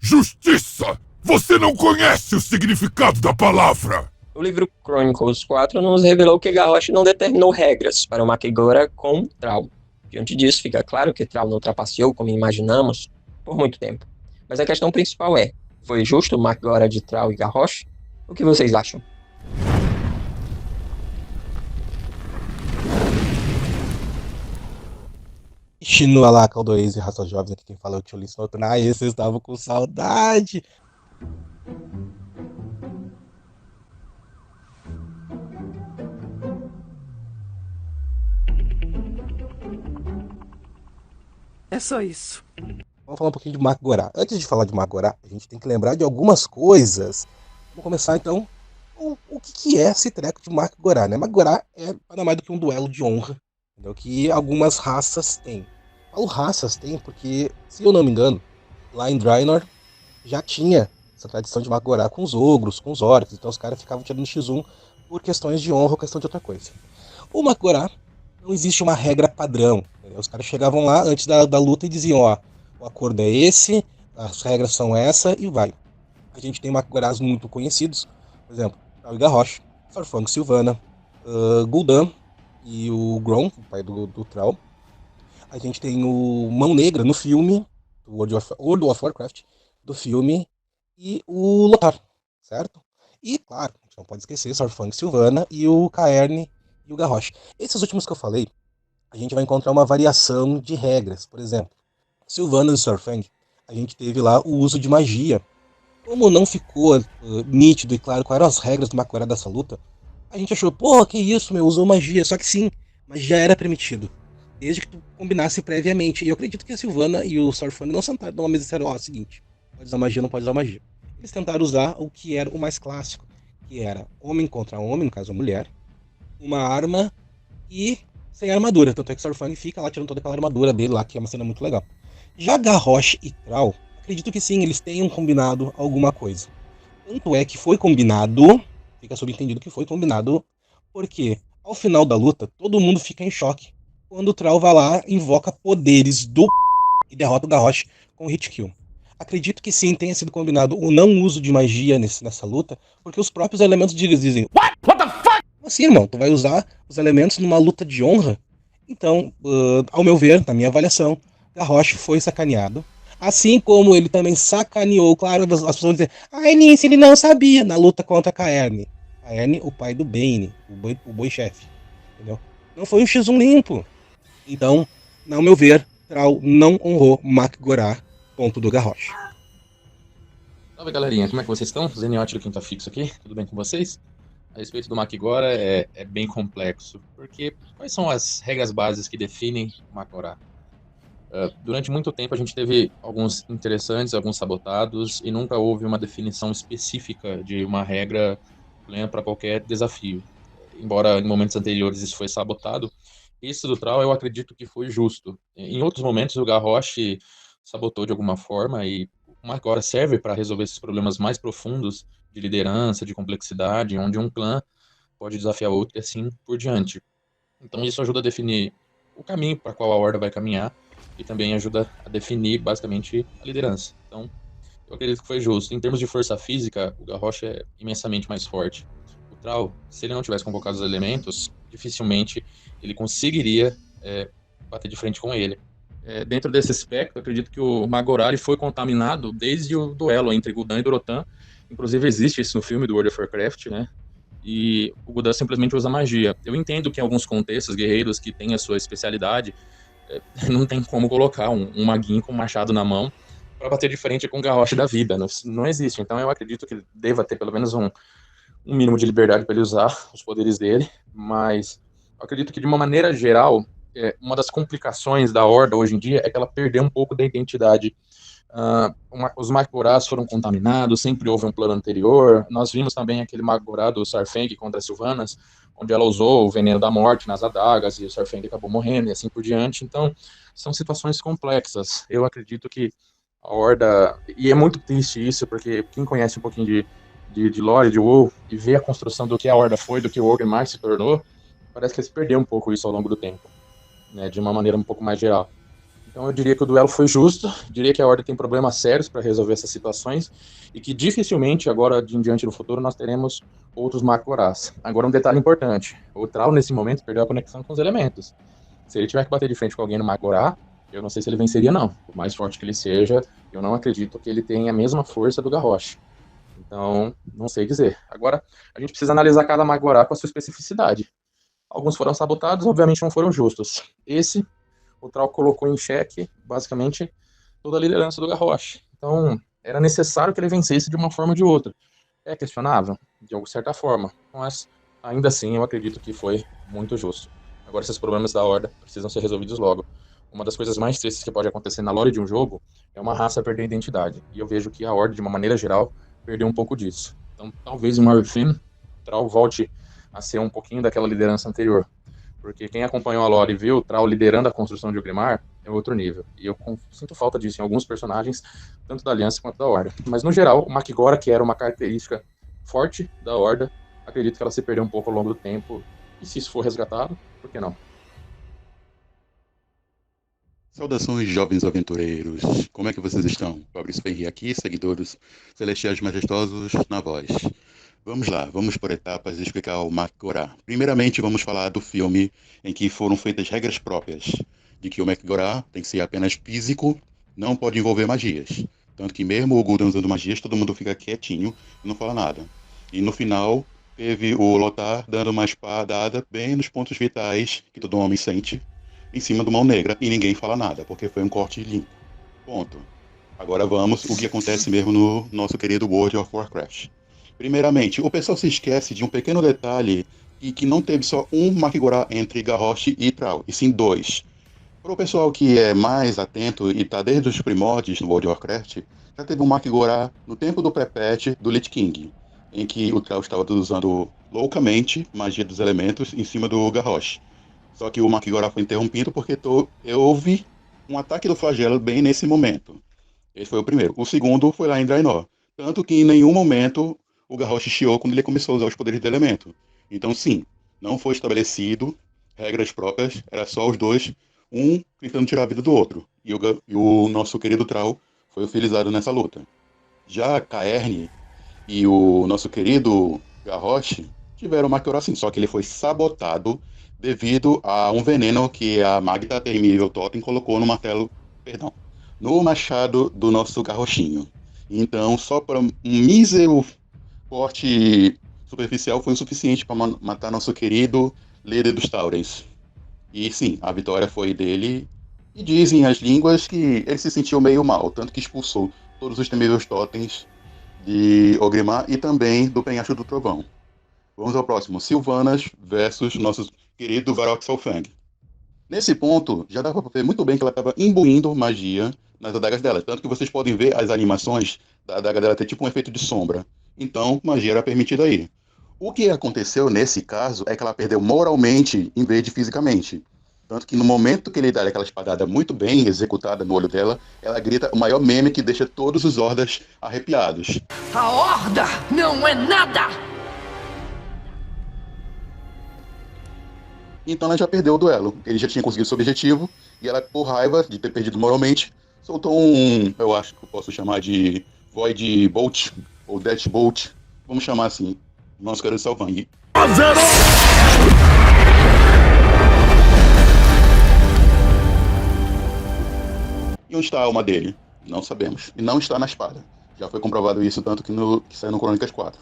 Justiça! Você não conhece o significado da palavra! O livro Chronicles 4 nos revelou que Garrosh não determinou regras para o Mak'gora com Thrall. Diante disso, fica claro que Thrall não trapaceou, como imaginamos, por muito tempo. Mas a questão principal é, foi justo o Mak'gora de Thrall e Garrosh? O que vocês acham? Continua lá, Caldoês e Raça Jovens, aqui quem fala é o Tio Lisso Noturno. Ah, vocês estavam com saudade. É só isso. Vamos falar um pouquinho de Mak'gora. Antes de falar de Mak'gora, a gente tem que lembrar de algumas coisas. Vamos começar então com o que é esse treco de Mak'gora, né? Mak'gora é nada mais do que um duelo de honra, entendeu? Que algumas raças têm. Falo raças têm porque, se eu não me engano, lá em Draenor já tinha essa tradição de Mak'gora com os ogros, com os orcs, então os caras ficavam tirando X1 por questões de honra ou questão de outra coisa. O Mak'gora não existe uma regra padrão, entendeu? Os caras chegavam lá antes da luta e diziam, ó, o acordo é esse, as regras são essa e vai. A gente tem Mak'goras muito conhecidos, por exemplo, Thrall e Garrosh, Saurfang e Sylvana, Gul'dan e o Grom, o pai do Thrall. A gente tem o Mão Negra no filme, do World of Warcraft, do filme, e o Lothar, certo? E, claro, a gente não pode esquecer Saurfang e Sylvana e o Caerne e o Garrosh. Esses últimos que eu falei, a gente vai encontrar uma variação de regras. Por exemplo, Sylvana e Saurfang, a gente teve lá o uso de magia. Como não ficou nítido e claro quais eram as regras do Mak'gora dessa luta, a gente achou, porra, que isso, meu, usou magia. Só que sim, magia era permitido, desde que tu combinasse previamente. E eu acredito que a Sylvana e o Saurfang não sentaram numa mesa e disseram, ó, seguinte, pode usar magia, não pode usar magia. Eles tentaram usar o que era o mais clássico, que era homem contra homem, no caso a mulher, uma arma e sem armadura. Tanto é que o Saurfang fica lá tirando toda aquela armadura dele lá, que é uma cena muito legal. Já Garrosh e Thrall, acredito que sim, eles tenham combinado alguma coisa. Tanto é que foi combinado, fica subentendido que foi combinado, porque ao final da luta, todo mundo fica em choque quando o Thrall vai lá, invoca poderes do e derrota o Garrosh com o hit kill. Acredito que sim, tenha sido combinado o não uso de magia nessa luta, porque os próprios elementos dizem, What the fuck? Assim, irmão, tu vai usar os elementos numa luta de honra? Então, ao meu ver, na minha avaliação, Garrosh foi sacaneado. Assim como ele também sacaneou, claro, as pessoas vão dizer, Nice, ele não sabia, na luta contra Caerne. Caerne, o pai do Bane, o boi-chefe, entendeu? Não foi um X1 limpo. Então, ao meu ver, Thrall não honrou Mak'gora, ponto do Garrosh. Salve, galerinha, como é que vocês estão? Zeniote do Quinta Fixo aqui, tudo bem com vocês? A respeito do Mak'gora é bem complexo, porque quais são as regras básicas que definem o Mak'gora? Durante muito tempo a gente teve alguns interessantes, alguns sabotados, e nunca houve uma definição específica de uma regra plena para qualquer desafio. Embora em momentos anteriores isso foi sabotado, esse do Thrall eu acredito que foi justo. Em outros momentos o Garrosh sabotou de alguma forma, e o Mak'gora serve para resolver esses problemas mais profundos de liderança, de complexidade, onde um clã pode desafiar outro e assim por diante. Então isso ajuda a definir o caminho para qual a Horda vai caminhar e também ajuda a definir basicamente a liderança. Então eu acredito que foi justo. Em termos de força física, o Garrosh é imensamente mais forte. O Thrall, se ele não tivesse convocado os elementos, dificilmente ele conseguiria bater de frente com ele. Dentro desse aspecto, eu acredito que o Mak'gora foi contaminado desde o duelo entre Gul'dan e Durotan. Inclusive existe isso no filme do World of Warcraft, né? E o Gul'dan simplesmente usa magia. Eu entendo que em alguns contextos, guerreiros que têm a sua especialidade, não tem como colocar um maguinho com um machado na mão para bater de frente com o Garrosh da vida. Não existe. Então eu acredito que ele deva ter pelo menos um mínimo de liberdade para ele usar os poderes dele, mas eu acredito que de uma maneira geral, uma das complicações da Horda hoje em dia é que ela perdeu um pouco da identidade. Os Mak'goras foram contaminados, sempre houve um plano anterior. Nós vimos também aquele Mak'gora do Saurfang contra as Sylvanas, onde ela usou o veneno da morte nas adagas e o Saurfang acabou morrendo e assim por diante. Então, são situações complexas. Eu acredito que a Horda... E é muito triste isso, porque quem conhece um pouquinho de lore, de WoW, e vê a construção do que a Horda foi, do que o Orgrimmar se tornou, parece que se perdeu um pouco isso ao longo do tempo, né, de uma maneira um pouco mais geral. Então eu diria que o duelo foi justo, diria que a Horda tem problemas sérios para resolver essas situações e que dificilmente agora em diante no futuro nós teremos outros Makgoras. Agora um detalhe importante, o Thrall nesse momento perdeu a conexão com os elementos. Se ele tiver que bater de frente com alguém no Makgorá, eu não sei se ele venceria não. Por mais forte que ele seja, eu não acredito que ele tenha a mesma força do Garrosh. Então, não sei dizer. Agora, a gente precisa analisar cada Makgorá com a sua especificidade. Alguns foram sabotados, obviamente não foram justos. Esse, o Thrall colocou em xeque, basicamente, toda a liderança do Garrosh. Então, era necessário que ele vencesse de uma forma ou de outra. É questionável, de certa forma, mas ainda assim eu acredito que foi muito justo. Agora, esses problemas da Horda precisam ser resolvidos logo. Uma das coisas mais tristes que pode acontecer na lore de um jogo é uma raça perder a identidade. E eu vejo que a Horda, de uma maneira geral, perdeu um pouco disso. Então, talvez em Morfin, Thrall volte a ser um pouquinho daquela liderança anterior. Porque quem acompanhou a lore e viu o Thrall liderando a construção de Orgrimmar é outro nível. E eu sinto falta disso em alguns personagens, tanto da Aliança quanto da Horda. Mas, no geral, o Makgora, que era uma característica forte da Horda, acredito que ela se perdeu um pouco ao longo do tempo. E se isso for resgatado, por que não? Saudações, jovens aventureiros. Como é que vocês estão? Fabrício Ferri aqui, seguidores celestiais majestosos na voz. Vamos lá, vamos por etapas e explicar o Makgorá. Primeiramente, vamos falar do filme em que foram feitas regras próprias, de que o Makgorá tem que ser apenas físico, não pode envolver magias. Tanto que mesmo o Gul'dan usando magias, todo mundo fica quietinho e não fala nada. E no final, teve o Lothar dando uma espadada bem nos pontos vitais que todo homem sente, em cima do Mão Negra, e ninguém fala nada, porque foi um corte limpo. Ponto. Agora vamos o que acontece mesmo no nosso querido World of Warcraft. Primeiramente, o pessoal se esquece de um pequeno detalhe e que não teve só um Makgorá entre Garrosh e Thrall, e sim dois. Para o pessoal que é mais atento e está desde os primórdios no World of Warcraft, já teve um Makgorá no tempo do pré-patch do Lich King, em que o Thrall estava usando loucamente magia dos elementos em cima do Garrosh. Só que o Makgorá foi interrompido porque houve um ataque do flagelo bem nesse momento. Esse foi o primeiro. O segundo foi lá em Draenor. Tanto que em nenhum momento o Garrosh chiou quando ele começou a usar os poderes do elemento. Então sim, não foi estabelecido regras próprias, era só os dois, um tentando tirar a vida do outro. E o nosso querido Thrall foi utilizado nessa luta. Já Caerne e o nosso querido Garrosh tiveram o Makgorá sim, só que ele foi sabotado devido a um veneno que a Magda Terrível Totem colocou no machado do nosso Garroshinho. Então, só para um mísero corte superficial foi o suficiente para matar nosso querido líder dos Taurens. E sim, a vitória foi dele, e dizem as línguas que ele se sentiu meio mal, tanto que expulsou todos os temíveis totens de Orgrimmar e também do Penhasco do Trovão. Vamos ao próximo, Sylvanas versus nosso querido Varrock Sulfang. Nesse ponto, já dava para ver muito bem que ela estava imbuindo magia nas adagas dela, tanto que vocês podem ver as animações da adaga dela ter tipo um efeito de sombra. Então, magia era permitida aí. O que aconteceu nesse caso é que ela perdeu moralmente em vez de fisicamente. Tanto que no momento que ele dá aquela espadada muito bem executada no olho dela, ela grita o maior meme que deixa todos os hordas arrepiados. A Horda não é nada! Então ela já perdeu o duelo. Ele já tinha conseguido seu objetivo, e ela, por raiva de ter perdido moralmente, soltou eu acho que eu posso chamar de Void Bolt, ou Death Bolt, vamos chamar assim, nosso querido Sulfang. E onde está a alma dele? Não sabemos. E não está na espada. Já foi comprovado isso, tanto que saiu no Crônicas 4.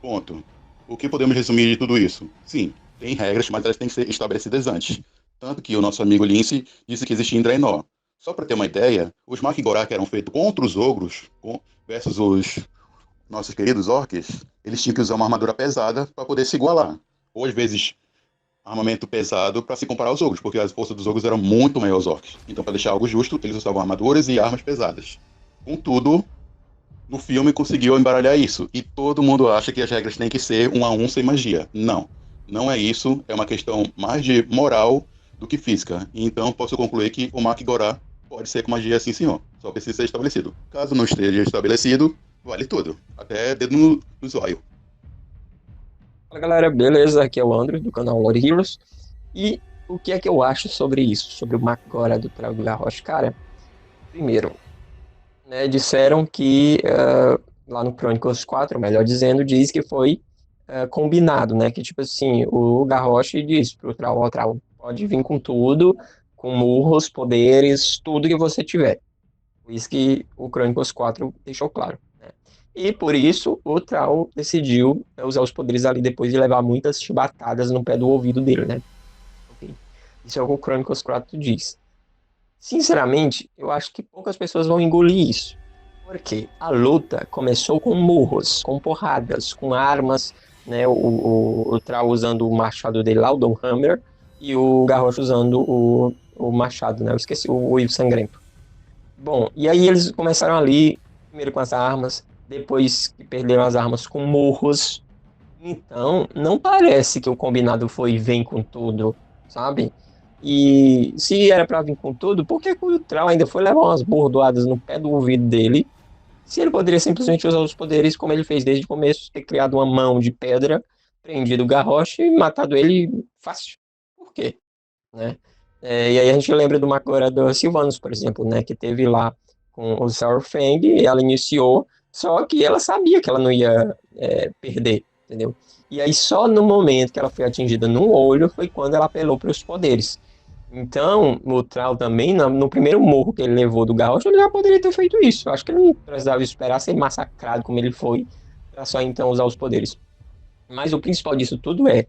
Ponto. O que podemos resumir de tudo isso? Sim, tem regras, mas elas têm que ser estabelecidas antes. Tanto que o nosso amigo Lince disse que existia em Draenor. Só para ter uma ideia, os Makgorá que eram feitos contra os ogros versus os nossos queridos orcs, eles tinham que usar uma armadura pesada para poder se igualar. Ou às vezes armamento pesado para se comparar aos ogros, porque as forças dos ogros eram muito maiores aos orcs. Então, para deixar algo justo, eles usavam armaduras e armas pesadas. Contudo, no filme conseguiu embaralhar isso, e todo mundo acha que as regras têm que ser 1 a 1 sem magia. Não, não é isso, é uma questão mais de moral do que física. Então, posso concluir que o Makgorá pode ser com magia sim, senhor. Só precisa ser estabelecido. Caso não esteja estabelecido, vale tudo. Até dedo no zóio. Fala galera, beleza? Aqui é o Andrew, do canal Lore Heroes. E O que é que eu acho sobre isso? Sobre o Magora do Trau do Garrosh? Cara, primeiro, né, disseram que lá no Chronicles 4, melhor dizendo, diz que foi combinado, né? Que tipo assim, o Garrosh disse pro Trau, ó, Trau, pode vir com tudo, com murros, poderes, tudo que você tiver. Por isso que o Chronicles 4 deixou claro, né? E por isso o Trau decidiu usar os poderes ali depois de levar muitas chibatadas no pé do ouvido dele, né? Ok. Isso é o que o Chronicles 4 diz. Sinceramente, eu acho que poucas pessoas vão engolir isso. Porque a luta começou com murros, com porradas, com armas, né? O Trau usando o machado dele lá, o Doomhammer, e o Garrosh usando o machado, né? Eu esqueci, o Uivo Sangrento. Bom, e aí eles começaram ali, primeiro com as armas, depois que perderam as armas com murros. Então, não parece que o combinado foi vem com tudo, sabe? E se era pra vir com tudo, por que que o Trau ainda foi levar umas bordoadas no pé do ouvido dele? Se ele poderia simplesmente usar os poderes como ele fez desde o começo, ter criado uma mão de pedra, prendido o Garrosh e matado ele fácil. Por quê? Né? E aí a gente lembra do Makora do Sylvanas, por exemplo, né? Que teve lá com o Saurfang, e ela iniciou, só que ela sabia que ela não ia perder, entendeu? E aí só no momento que ela foi atingida no olho foi quando ela apelou para os poderes. Então, o Trau também, no primeiro morro que ele levou do Garrosh, ele já poderia ter feito isso. Eu acho que ele não precisava esperar ser massacrado como ele foi, para só então usar os poderes. Mas o principal disso tudo é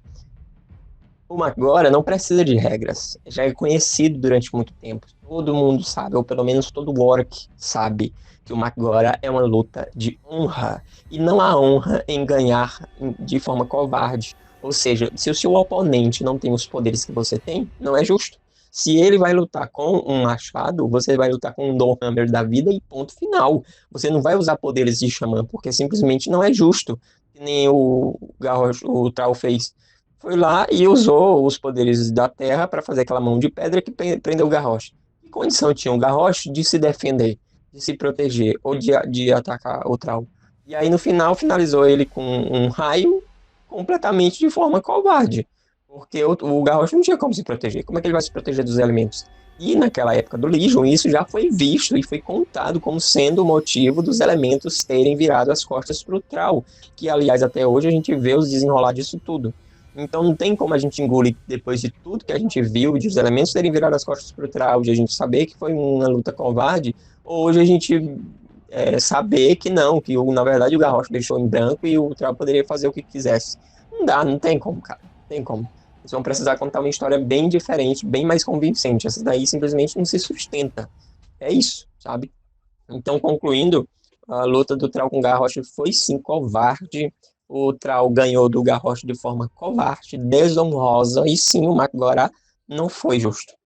o Magora não precisa de regras. Já é conhecido durante muito tempo. Todo mundo sabe, ou pelo menos todo orc sabe, que o Magora é uma luta de honra. E não há honra em ganhar de forma covarde. Ou seja, se o seu oponente não tem os poderes que você tem, não é justo. Se ele vai lutar com um machado, você vai lutar com um Doomhammer da vida e ponto final. Você não vai usar poderes de xamã, porque simplesmente não é justo. Que nem o Trau fez, foi lá e usou os poderes da terra para fazer aquela mão de pedra que prendeu o Garrosh. Que condição tinha o Garrosh de se defender, de se proteger ou de atacar o Trau? E aí no final finalizou ele com um raio completamente de forma covarde. Porque o Garrosh não tinha como se proteger. Como é que ele vai se proteger dos elementos? E naquela época do Legion, isso já foi visto e foi contado como sendo o motivo dos elementos terem virado as costas para o Trau. Que, aliás, até hoje a gente vê os desenrolar disso tudo. Então não tem como a gente engolir depois de tudo que a gente viu, de os elementos terem virado as costas para o Trau, de a gente saber que foi uma luta covarde, hoje a gente saber que não, que na verdade o Garrosh deixou em branco e o Trau poderia fazer o que quisesse. Não dá, não tem como, cara, não tem como. Eles vão precisar contar uma história bem diferente, bem mais convincente. Essa daí simplesmente não se sustenta. É isso, sabe? Então, concluindo, a luta do Trau com o Garrosh foi sim covarde. O Trau ganhou do Garrosh de forma covarde, desonrosa, e sim, o Magora não foi justo.